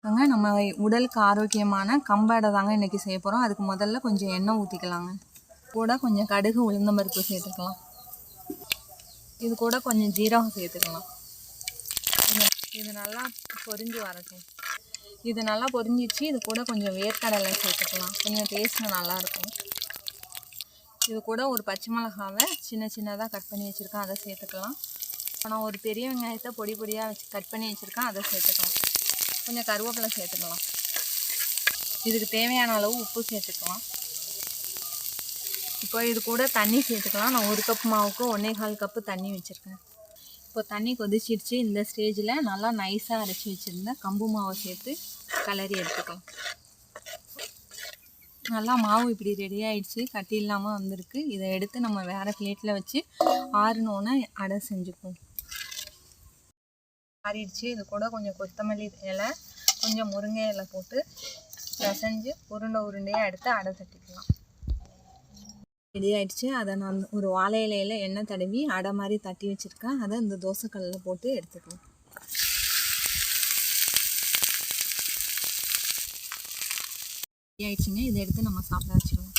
நம்ம உடலுக்கு ஆரோக்கியமான கம்படை தாங்க இன்றைக்கி செய்ய போகிறோம். அதுக்கு முதல்ல கொஞ்சம் எண்ணெய் ஊற்றிக்கலாங்க. கூட கொஞ்சம் கடுகு உளுந்தம்பருப்பு சேர்த்துக்கலாம். இது கூட கொஞ்சம் ஜீரகம் சேர்த்துக்கலாம். இது நல்லா பொரிஞ்சு வரட்டும். இது நல்லா பொரிஞ்சிச்சு. இது கூட கொஞ்சம் வேர்க்கடலை சேர்த்துக்கலாம். கொஞ்சம் டேஸ்ட்டு நல்லாயிருக்கும். இது கூட ஒரு பச்சை மிளகாவை சின்ன சின்னதாக கட் பண்ணி வச்சுருக்கேன், அதை சேர்த்துக்கலாம். நான் ஒரு பெரிய வெங்காயத்தை பொடி பொடியாக வச்சு கட் பண்ணி வச்சுருக்கேன், அதை சேர்த்துக்கலாம். கொஞ்சம் கருவேப்பிலை சேர்த்துக்கலாம். இதுக்கு தேவையான அளவு உப்பு சேர்த்துக்கலாம். இப்போ இது கூட தண்ணி சேர்த்துக்கலாம். நான் 1 கப் மாவுக்கு 1.25 கப்பு தண்ணி வச்சுருக்கேன். இப்போ தண்ணி கொதிச்சிடுச்சு. இந்த ஸ்டேஜில் நல்லா நைஸாக அரைச்சி வச்சுருந்தேன் கம்பு மாவை சேர்த்து கிளறி எடுத்துக்கலாம். நல்லா மாவு இப்படி ரெடி ஆகிடுச்சு, கட்டி இல்லாமல் வந்திருக்கு. இதை எடுத்து நம்ம வேறு பிளேட்டில் வச்சு ஆறுனோன்னே அடை செஞ்சுக்குவோம். ஆறிடுச்சு. இது கூட கொஞ்சம் கொத்தமல்லி இலை, கொஞ்சம் முருங்கை இலை போட்டு பிசைஞ்சு உருண்டையாக எடுத்து அடை தட்டிக்கலாம். ரெடி ஆகிடுச்சு. அதை நான் ஒரு வாழை இலையில் எண்ணெய் தடவி அடை மாதிரி தட்டி வச்சுருக்கேன். அதை இந்த தோசைக்கல்லில் போட்டு எடுத்துக்கலாம். ரெடி ஆகிடுச்சிங்க. இதை எடுத்து நம்ம சாப்பிட வச்சுக்கலாம்.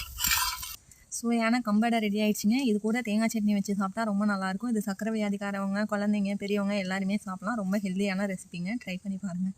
சுவையான கம்படை ரெடி ஆகிடுச்சிங்க. இது கூட தேங்காய் சட்னி வச்சு சாப்பிட்டா ரொம்ப நல்லாயிருக்கும். இது சக்கரை வியாதிக்காரவங்க, குழந்தைங்க, பெரியவங்க எல்லாருமே சாப்பிட்லாம். ரொம்ப ஹெல்த்தியான ரெசிபிங்க. ட்ரை பண்ணி பாருங்கள்.